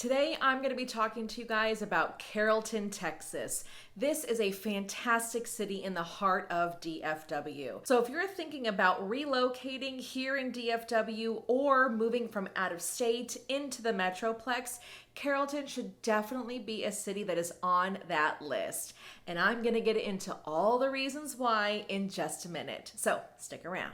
Today, I'm going to be talking to you guys about Carrollton, Texas. This is a fantastic city in the heart of DFW. So if you're thinking about relocating here in DFW or moving from out of state into the Metroplex, Carrollton should definitely be a city that is on that list. And I'm going to get into all the reasons why in just a minute. So stick around.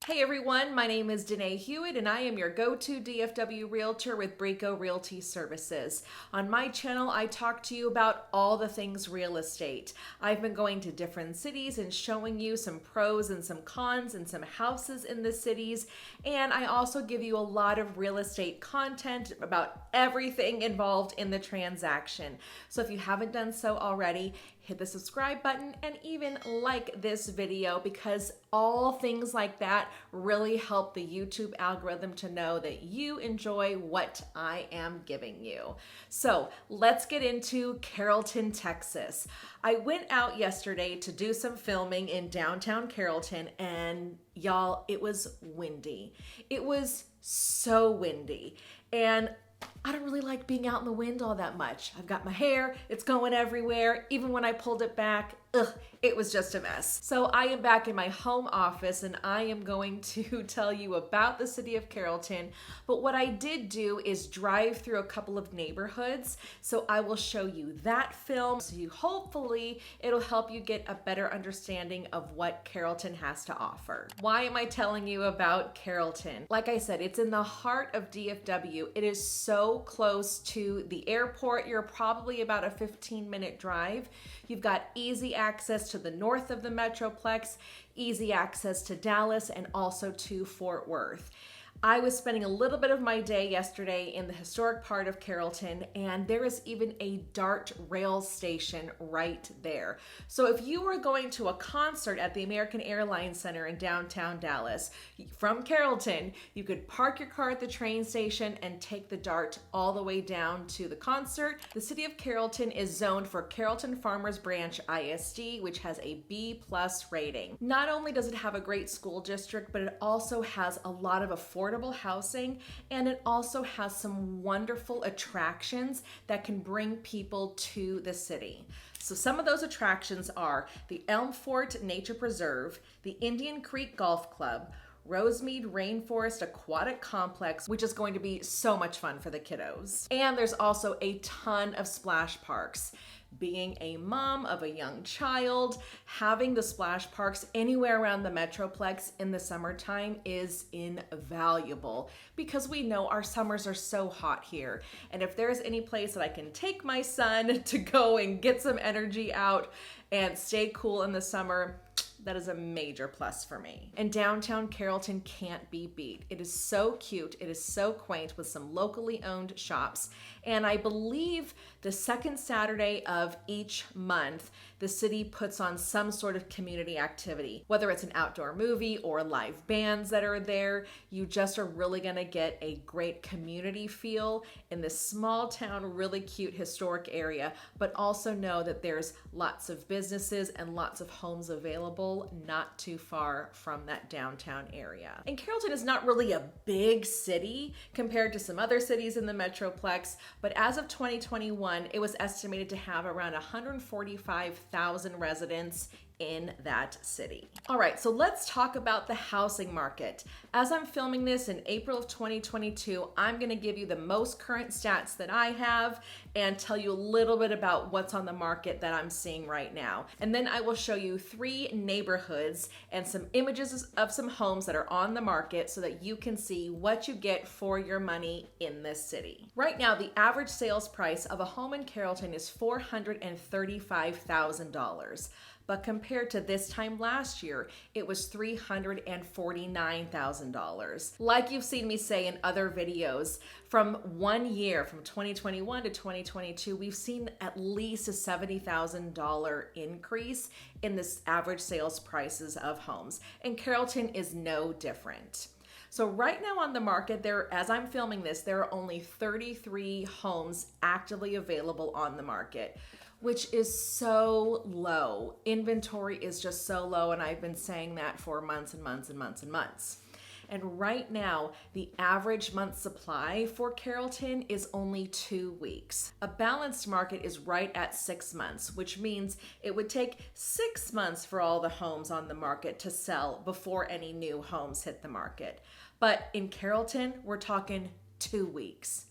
Hey everyone, my name is Danae Hewitt and I am your go-to DFW Realtor with Brico Realty Services. On my channel, I talk to you about all the things real estate. I've been going to different cities and showing you some pros and some cons and some houses in the cities. And I also give you a lot of real estate content about everything involved in the transaction. So if you haven't done so already, hit the subscribe button and even like this video, because all things like that really help the YouTube algorithm to know that you enjoy what I am giving you. So let's get into Carrollton, Texas. I went out yesterday to do some filming in downtown Carrollton, and y'all, it was windy. It was so windy. And I don't really like being out in the wind all that much. I've got my hair, it's going everywhere. Even when I pulled it back, it was just a mess. So I am back in my home office and I am going to tell you about the city of Carrollton. But what I did do is drive through a couple of neighborhoods. So I will show you that film. So hopefully it'll help you get a better understanding of what Carrollton has to offer. Why am I telling you about Carrollton? Like I said, it's in the heart of DFW. It is so close to the airport. You're probably about a 15-minute drive. You've got easy access to the north of the Metroplex, easy access to Dallas, and also to Fort Worth. I was spending a little bit of my day yesterday in the historic part of Carrollton, and there is even a DART rail station right there. So if you were going to a concert at the American Airlines Center in downtown Dallas, from Carrollton, you could park your car at the train station and take the DART all the way down to the concert. The city of Carrollton is zoned for Carrollton-Farmers Branch ISD, which has a B+ rating. Not only does it have a great school district, but it also has a lot of affordable housing, and it also has some wonderful attractions that can bring people to the city. So some of those attractions are the Elm Fort Nature Preserve, the Indian Creek Golf Club, Rosemead Rainforest Aquatic Complex, which is going to be so much fun for the kiddos. And there's also a ton of splash parks. Being a mom of a young child, having the splash parks anywhere around the Metroplex in the summertime is invaluable, because we know our summers are so hot here. And if there's any place that I can take my son to go and get some energy out and stay cool in the summer, that is a major plus for me. And downtown Carrollton can't be beat. It is so cute. It is so quaint with some locally owned shops. And I believe the second Saturday of each month, the city puts on some sort of community activity. Whether it's an outdoor movie or live bands that are there, you just are really gonna get a great community feel in this small town, really cute historic area, but also know that there's lots of businesses and lots of homes available not too far from that downtown area. And Carrollton is not really a big city compared to some other cities in the Metroplex, but as of 2021, it was estimated to have around 145,000 residents in that city. All right, so let's talk about the housing market. As I'm filming this in April of 2022, I'm gonna give you the most current stats that I have and tell you a little bit about what's on the market that I'm seeing right now. And then I will show you 3 neighborhoods and some images of some homes that are on the market so that you can see what you get for your money in this city. Right now, the average sales price of a home in Carrollton is $435,000. But compared to this time last year, it was $349,000. Like you've seen me say in other videos, from one year, from 2021 to 2022, we've seen at least a $70,000 increase in the average sales prices of homes. And Carrollton is no different. So right now on the market, as I'm filming this, there are only 33 homes actively available on the market, which is so low. Inventory is just so low, and I've been saying that for months and months and months and months. And right now, the average month supply for Carrollton is only 2 weeks. A balanced market is right at 6 months, which means it would take 6 months for all the homes on the market to sell before any new homes hit the market. But in Carrollton, we're talking 2 weeks.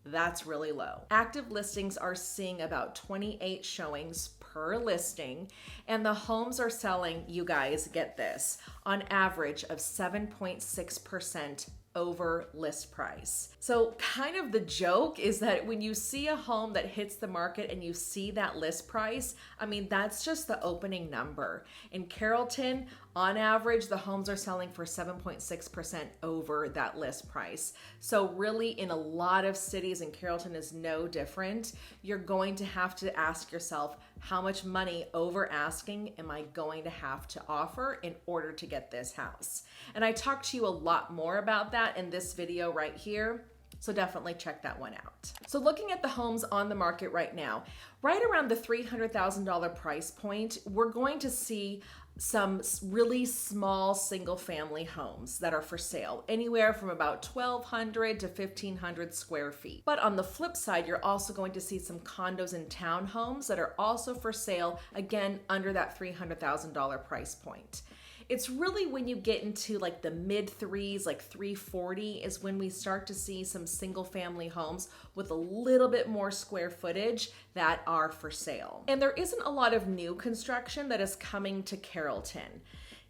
That's really low. Active listings are seeing about 28 showings per listing, and the homes are selling, you guys get this, on average of 7.6% over list price. So kind of the joke is that when you see a home that hits the market and you see that list price, I mean, that's just the opening number. In Carrollton, on average, the homes are selling for 7.6% over that list price. So really, in a lot of cities, and Carrollton is no different, you're going to have to ask yourself, how much money over asking am I going to have to offer in order to get this house? And I talked to you a lot more about that in this video right here. So definitely check that one out. So looking at the homes on the market right now, right around the $300,000 price point, we're going to see some really small single family homes that are for sale, anywhere from about 1,200 to 1,500 square feet. But on the flip side, you're also going to see some condos and townhomes that are also for sale, again, under that $300,000 price point. It's really when you get into like the mid threes, like 340 is when we start to see some single family homes with a little bit more square footage that are for sale. And there isn't a lot of new construction that is coming to Carrollton.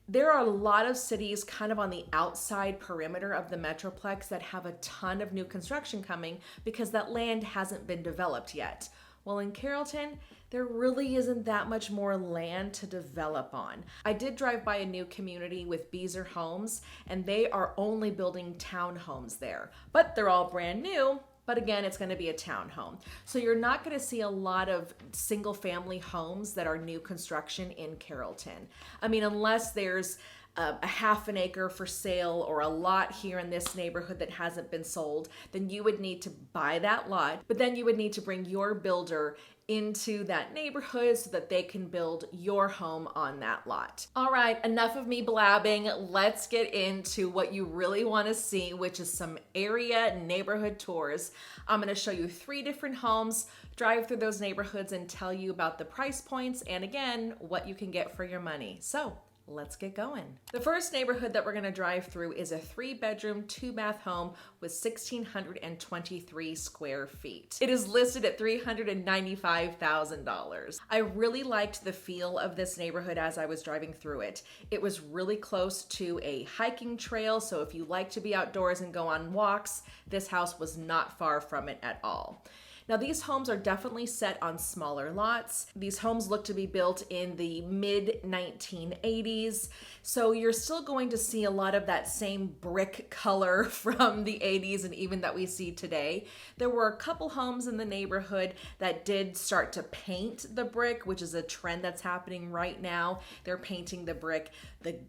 There are a lot of cities kind of on the outside perimeter of the Metroplex that have a ton of new construction coming because that land hasn't been developed yet. Well, in Carrollton, there really isn't that much more land to develop on. I did drive by a new community with Beezer Homes, and they are only building townhomes there, but they're all brand new. But again, it's going to be a townhome. So you're not going to see a lot of single family homes that are new construction in Carrollton. I mean, unless there's a half an acre for sale or a lot here in this neighborhood that hasn't been sold, then you would need to buy that lot, but then you would need to bring your builder into that neighborhood so that they can build your home on that lot. All right, enough of me blabbing. Let's get into what you really want to see, which is some area neighborhood tours. I'm going to show you 3 different homes, drive through those neighborhoods, and tell you about the price points and again, what you can get for your money. So let's get going. The first neighborhood that we're going to drive through is a 3-bedroom, 2-bath home with 1,623 square feet. It is listed at $395,000. I really liked the feel of this neighborhood as I was driving through it. It was really close to a hiking trail, so if you like to be outdoors and go on walks, this house was not far from it at all. Now, these homes are definitely set on smaller lots. These homes look to be built in the mid-1980s, so you're still going to see a lot of that same brick color from the 80s and even that we see today. There were a couple homes in the neighborhood that did start to paint the brick, which is a trend that's happening right now. They're painting the brick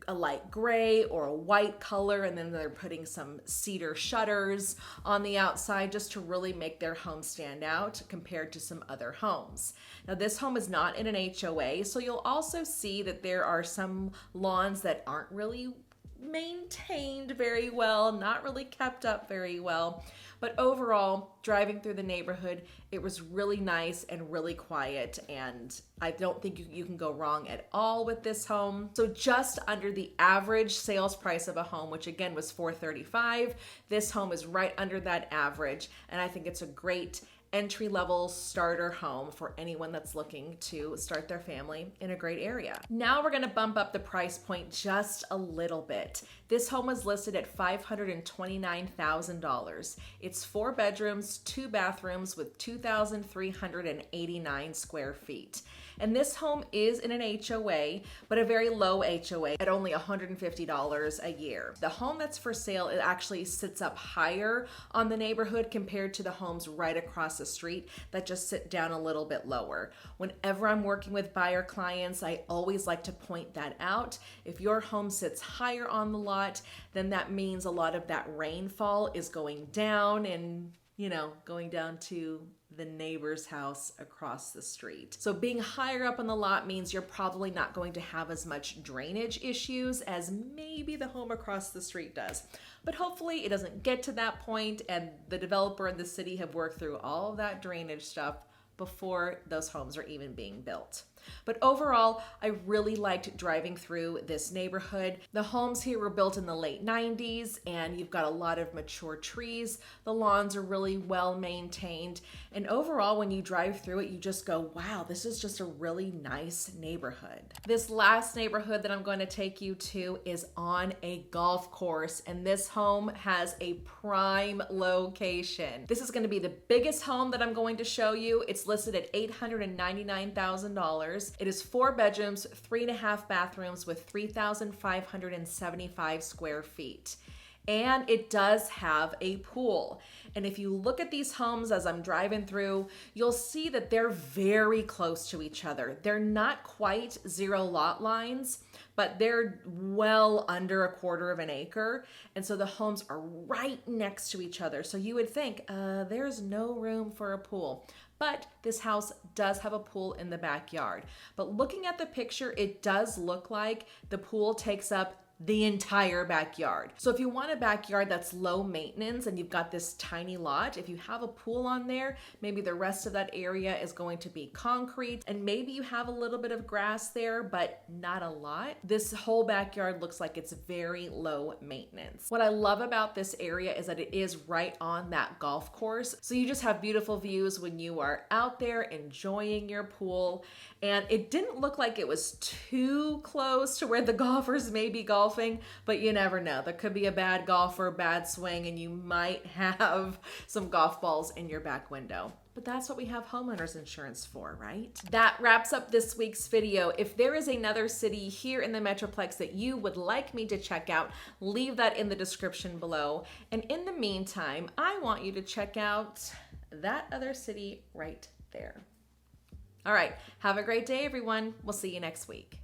a light gray or a white color, and then they're putting some cedar shutters on the outside just to really make their home stand out compared to some other homes. Now, this home is not in an HOA, so you'll also see that there are some lawns that aren't really maintained very well, not really kept up very well. But overall, driving through the neighborhood, it was really nice and really quiet, and I don't think you can go wrong at all with this home. So just under the average sales price of a home, which again was $435,000, this home is right under that average, and I think it's a great entry-level starter home for anyone that's looking to start their family in a great area. Now we're going to bump up the price point just a little bit. This home was listed at $529,000. It's 4 bedrooms, 2 bathrooms with 2,389 square feet. And this home is in an HOA, but a very low HOA at only $150 a year. The home that's for sale, it actually sits up higher on the neighborhood compared to the homes right across the street that just sit down a little bit lower. Whenever I'm working with buyer clients, I always like to point that out. If your home sits higher on the lot, then that means a lot of that rainfall is going down and going down to the neighbor's house across the street. So being higher up on the lot means you're probably not going to have as much drainage issues as maybe the home across the street does. But hopefully it doesn't get to that point, and the developer and the city have worked through all of that drainage stuff before those homes are even being built. But overall, I really liked driving through this neighborhood. The homes here were built in the late 90s, and you've got a lot of mature trees. The lawns are really well maintained. And overall, when you drive through it, you just go, wow, this is just a really nice neighborhood. This last neighborhood that I'm going to take you to is on a golf course, and this home has a prime location. This is going to be the biggest home that I'm going to show you. It's listed at $899,000. It is 4 bedrooms, 3.5 bathrooms with 3,575 square feet. And it does have a pool. And if you look at these homes as I'm driving through, you'll see that they're very close to each other. They're not quite 0 lot lines, but they're well under 1/4 of an acre. And so the homes are right next to each other. So you would think, there's no room for a pool. But this house does have a pool in the backyard. But looking at the picture, it does look like the pool takes up the entire backyard. So if you want a backyard that's low maintenance and you've got this tiny lot, if you have a pool on there, maybe the rest of that area is going to be concrete, and maybe you have a little bit of grass there, but not a lot. This whole backyard looks like it's very low maintenance. What I love about this area is that it is right on that golf course. So you just have beautiful views when you are out there enjoying your pool. And it didn't look like it was too close to where the golfers may be golfing, but you never know. There could be a bad golfer, bad swing, and you might have some golf balls in your back window. But that's what we have homeowners insurance for, right? That wraps up this week's video. If there is another city here in the Metroplex that you would like me to check out, leave that in the description below. And in the meantime, I want you to check out that other city right there. All right, have a great day, everyone. We'll see you next week.